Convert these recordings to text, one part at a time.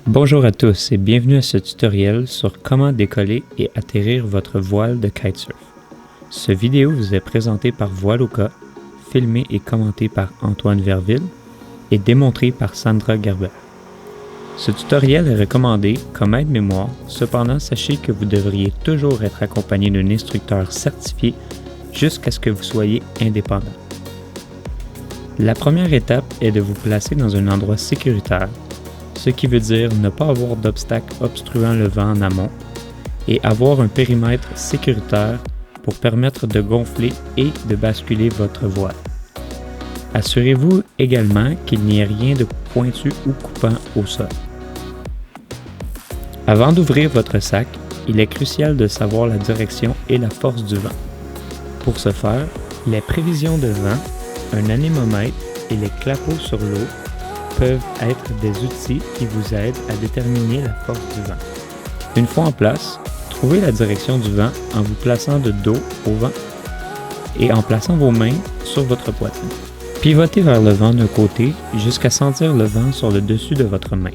Bonjour à tous et bienvenue à ce tutoriel sur comment décoller et atterrir votre voile de kitesurf. Ce vidéo vous est présenté par Voiloka, filmé et commenté par Antoine Verville et démontré par Sandra Gerber. Ce tutoriel est recommandé comme aide-mémoire, cependant sachez que vous devriez toujours être accompagné d'un instructeur certifié jusqu'à ce que vous soyez indépendant. La première étape est de vous placer dans un endroit sécuritaire, ce qui veut dire ne pas avoir d'obstacles obstruant le vent en amont et avoir un périmètre sécuritaire pour permettre de gonfler et de basculer votre voile. Assurez-vous également qu'il n'y ait rien de pointu ou coupant au sol. Avant d'ouvrir votre sac, il est crucial de savoir la direction et la force du vent. Pour ce faire, les prévisions de vent, un anémomètre et les clapots sur l'eau peuvent être des outils qui vous aident à déterminer la force du vent. Une fois en place, trouvez la direction du vent en vous plaçant de dos au vent et en plaçant vos mains sur votre poitrine. Pivotez vers le vent d'un côté jusqu'à sentir le vent sur le dessus de votre main.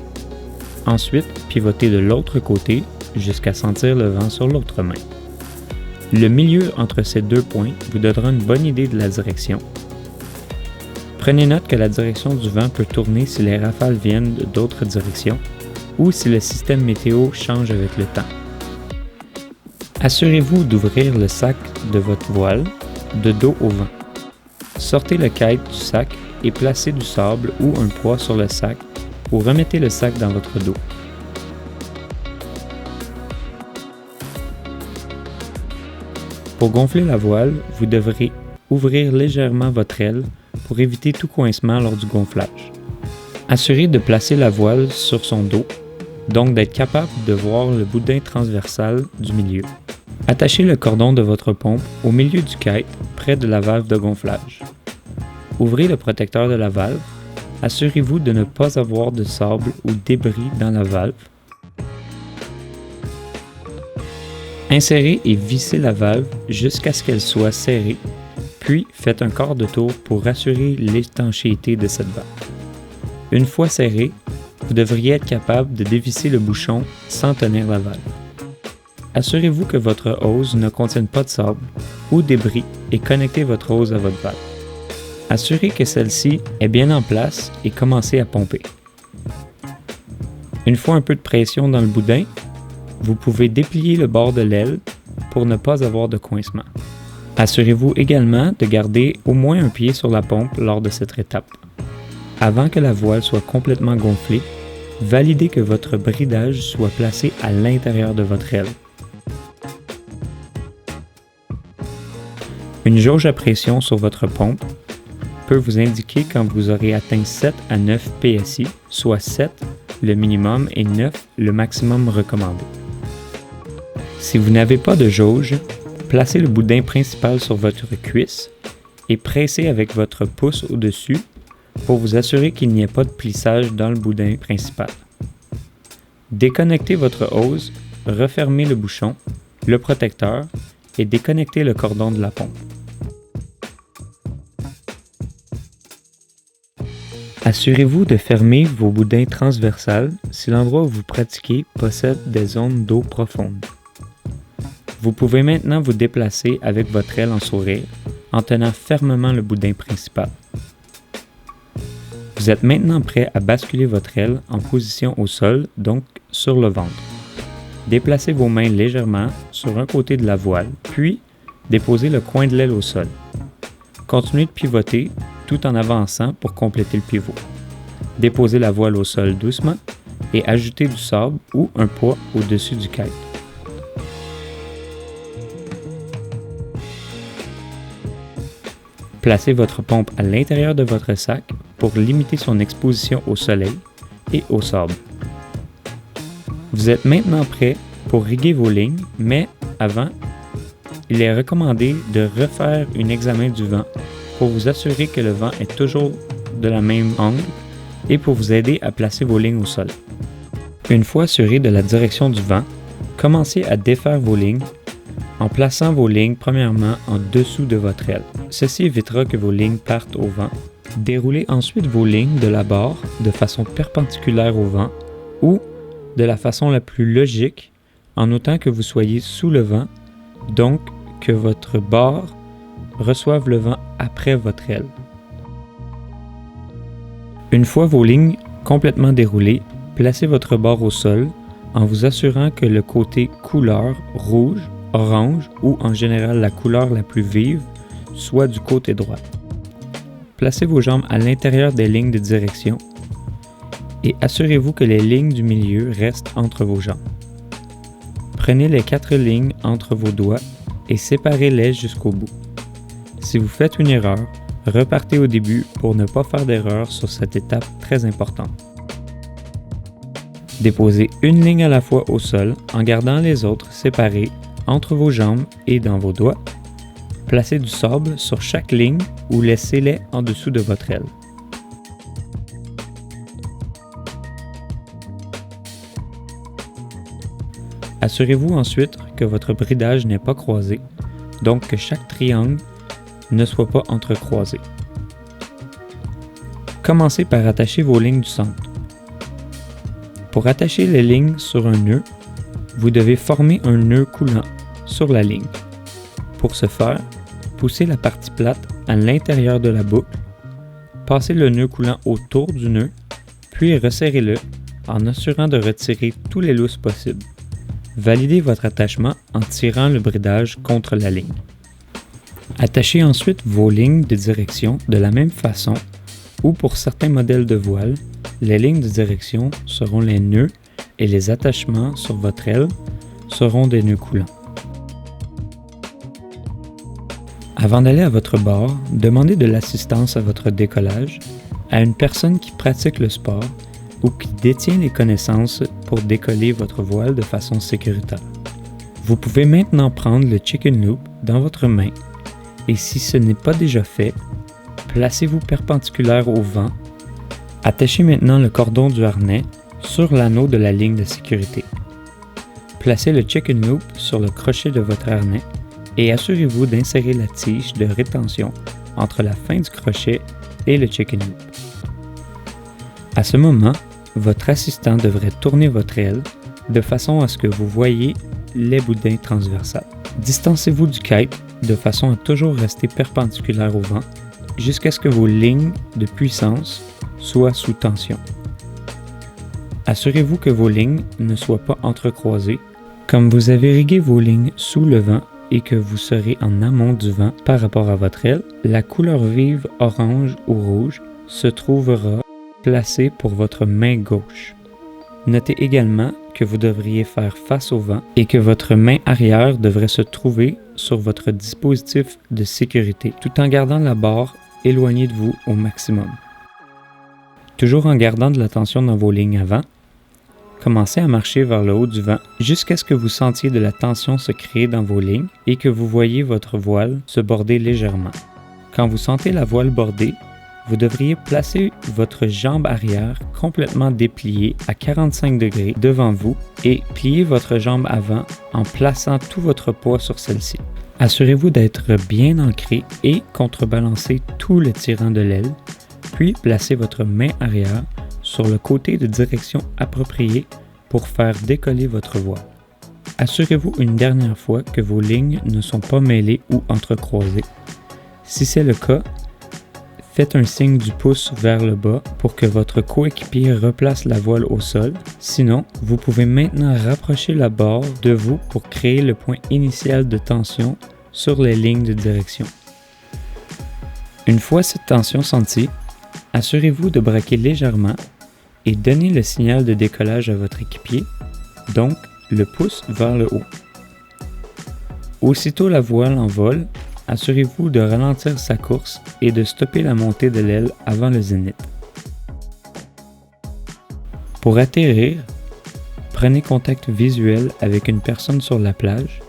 Ensuite, pivotez de l'autre côté jusqu'à sentir le vent sur l'autre main. Le milieu entre ces deux points vous donnera une bonne idée de la direction. Prenez note que la direction du vent peut tourner si les rafales viennent d'autres directions ou si le système météo change avec le temps. Assurez-vous d'ouvrir le sac de votre voile de dos au vent. Sortez le kite du sac et placez du sable ou un poids sur le sac ou remettez le sac dans votre dos. Pour gonfler la voile, vous devrez ouvrir légèrement votre aile pour éviter tout coincement lors du gonflage. Assurez de placer la voile sur son dos, donc d'être capable de voir le boudin transversal du milieu. Attachez le cordon de votre pompe au milieu du kite, près de la valve de gonflage. Ouvrez le protecteur de la valve. Assurez-vous de ne pas avoir de sable ou débris dans la valve. Insérez et vissez la valve jusqu'à ce qu'elle soit serrée, puis faites un quart de tour pour assurer l'étanchéité de cette valve. Une fois serrée, vous devriez être capable de dévisser le bouchon sans tenir la valve. Assurez-vous que votre hose ne contienne pas de sable ou débris et connectez votre hose à votre valve. Assurez que celle-ci est bien en place et commencez à pomper. Une fois un peu de pression dans le boudin, vous pouvez déplier le bord de l'aile pour ne pas avoir de coincement. Assurez-vous également de garder au moins un pied sur la pompe lors de cette étape. Avant que la voile soit complètement gonflée, validez que votre bridage soit placé à l'intérieur de votre aile. Une jauge à pression sur votre pompe peut vous indiquer quand vous aurez atteint 7 à 9 PSI, soit 7 le minimum et 9 le maximum recommandé. Si vous n'avez pas de jauge, placez le boudin principal sur votre cuisse et pressez avec votre pouce au-dessus pour vous assurer qu'il n'y ait pas de plissage dans le boudin principal. Déconnectez votre hose, refermez le bouchon, le protecteur et déconnectez le cordon de la pompe. Assurez-vous de fermer vos boudins transversales si l'endroit où vous pratiquez possède des zones d'eau profonde. Vous pouvez maintenant vous déplacer avec votre aile en sourire en tenant fermement le boudin principal. Vous êtes maintenant prêt à basculer votre aile en position au sol, donc sur le ventre. Déplacez vos mains légèrement sur un côté de la voile, puis déposez le coin de l'aile au sol. Continuez de pivoter tout en avançant pour compléter le pivot. Déposez la voile au sol doucement et ajoutez du sable ou un poids au-dessus du kite. Placez votre pompe à l'intérieur de votre sac pour limiter son exposition au soleil et au sable. Vous êtes maintenant prêt pour riguer vos lignes, mais avant, il est recommandé de refaire un examen du vent pour vous assurer que le vent est toujours de la même angle et pour vous aider à placer vos lignes au sol. Une fois assuré de la direction du vent, commencez à défaire vos lignes en plaçant vos lignes premièrement en dessous de votre aile. Ceci évitera que vos lignes partent au vent. Déroulez ensuite vos lignes de la barre de façon perpendiculaire au vent ou de la façon la plus logique en autant que vous soyez sous le vent, donc que votre barre reçoive le vent après votre aile. Une fois vos lignes complètement déroulées, placez votre barre au sol en vous assurant que le côté couleur rouge, orange ou en général la couleur la plus vive soit du côté droit. Placez vos jambes à l'intérieur des lignes de direction et assurez-vous que les lignes du milieu restent entre vos jambes. Prenez les 4 lignes entre vos doigts et séparez-les jusqu'au bout. Si vous faites une erreur, repartez au début pour ne pas faire d'erreur sur cette étape très importante. Déposez une ligne à la fois au sol en gardant les autres séparées entre vos jambes et dans vos doigts. Placez du sable sur chaque ligne ou laissez-les en dessous de votre aile. Assurez-vous ensuite que votre bridage n'est pas croisé, donc que chaque triangle ne soit pas entrecroisé. Commencez par attacher vos lignes du centre. Pour attacher les lignes sur un nœud, vous devez former un nœud coulant sur la ligne. Pour ce faire, poussez la partie plate à l'intérieur de la boucle, passez le nœud coulant autour du nœud, puis resserrez-le en assurant de retirer tous les lousses possibles. Validez votre attachement en tirant le bridage contre la ligne. Attachez ensuite vos lignes de direction de la même façon ou pour certains modèles de voile, les lignes de direction seront les nœuds et les attachements sur votre aile seront des nœuds coulants. Avant d'aller à votre bord, demandez de l'assistance à votre décollage à une personne qui pratique le sport ou qui détient les connaissances pour décoller votre voile de façon sécuritaire. Vous pouvez maintenant prendre le chicken loop dans votre main et si ce n'est pas déjà fait, placez-vous perpendiculaire au vent. Attachez maintenant le cordon du harnais sur l'anneau de la ligne de sécurité. Placez le chicken loop sur le crochet de votre harnais et assurez-vous d'insérer la tige de rétention entre la fin du crochet et le chicken loop. À ce moment, votre assistant devrait tourner votre aile de façon à ce que vous voyez les boudins transversales. Distancez-vous du kite de façon à toujours rester perpendiculaire au vent jusqu'à ce que vos lignes de puissance soient sous tension. Assurez-vous que vos lignes ne soient pas entrecroisées. Comme vous avez rigué vos lignes sous le vent et que vous serez en amont du vent par rapport à votre aile, la couleur vive orange ou rouge se trouvera placée pour votre main gauche. Notez également que vous devriez faire face au vent et que votre main arrière devrait se trouver sur votre dispositif de sécurité tout en gardant la barre éloignée de vous au maximum. Toujours en gardant de la tension dans vos lignes avant, commencez à marcher vers le haut du vent jusqu'à ce que vous sentiez de la tension se créer dans vos lignes et que vous voyez votre voile se border légèrement. Quand vous sentez la voile border, vous devriez placer votre jambe arrière complètement dépliée à 45 degrés devant vous et plier votre jambe avant en plaçant tout votre poids sur celle-ci. Assurez-vous d'être bien ancré et contrebalancer tout le tirant de l'aile, puis placez votre main arrière sur le côté de direction approprié pour faire décoller votre voile. Assurez-vous une dernière fois que vos lignes ne sont pas mêlées ou entrecroisées. Si c'est le cas, faites un signe du pouce vers le bas pour que votre coéquipier replace la voile au sol. Sinon, vous pouvez maintenant rapprocher la barre de vous pour créer le point initial de tension sur les lignes de direction. Une fois cette tension sentie, assurez-vous de braquer légèrement et donnez le signal de décollage à votre équipier, donc le pouce vers le haut. Aussitôt la voile en vol, assurez-vous de ralentir sa course et de stopper la montée de l'aile avant le zénith. Pour atterrir, prenez contact visuel avec une personne sur la plage,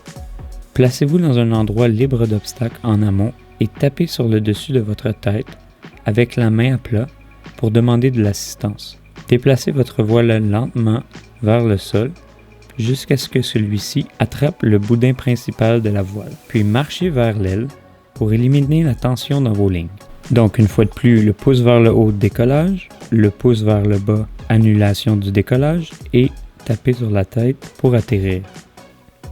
placez-vous dans un endroit libre d'obstacles en amont et tapez sur le dessus de votre tête avec la main à plat pour demander de l'assistance. Déplacez votre voile lentement vers le sol, jusqu'à ce que celui-ci attrape le boudin principal de la voile, puis marchez vers l'aile pour éliminer la tension dans vos lignes. Donc une fois de plus, le pouce vers le haut, décollage, le pouce vers le bas, annulation du décollage et tapez sur la tête pour atterrir.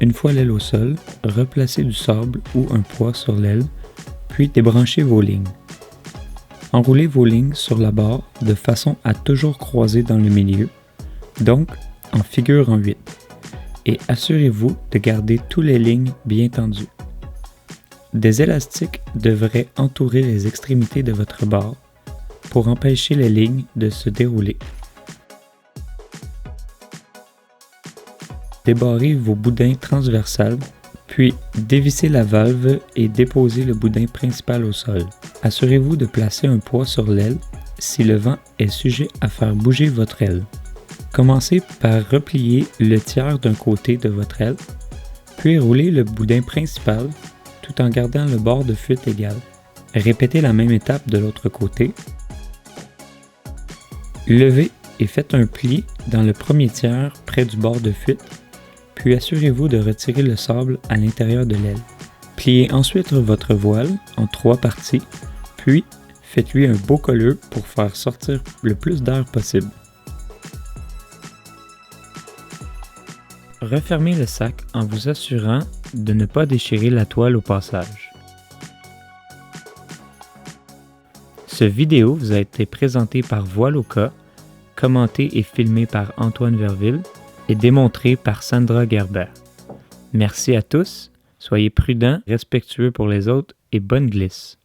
Une fois l'aile au sol, replacez du sable ou un poids sur l'aile, puis débranchez vos lignes. Enroulez vos lignes sur la barre de façon à toujours croiser dans le milieu, donc en figure en 8, et assurez-vous de garder toutes les lignes bien tendues. Des élastiques devraient entourer les extrémités de votre barre pour empêcher les lignes de se dérouler. Débarrez vos boudins transversales, puis dévissez la valve et déposez le boudin principal au sol. Assurez-vous de placer un poids sur l'aile si le vent est sujet à faire bouger votre aile. Commencez par replier le tiers d'un côté de votre aile, puis roulez le boudin principal tout en gardant le bord de fuite égal. Répétez la même étape de l'autre côté. Levez et faites un pli dans le premier tiers près du bord de fuite, puis assurez-vous de retirer le sable à l'intérieur de l'aile. Pliez ensuite votre voile en 3 parties, puis faites-lui un beau colleux pour faire sortir le plus d'air possible. Refermez le sac en vous assurant de ne pas déchirer la toile au passage. Ce vidéo vous a été présenté par Voile au cas, commenté et filmé par Antoine Verville et démontré par Sandra Gerber. Merci à tous, soyez prudents, respectueux pour les autres et bonne glisse.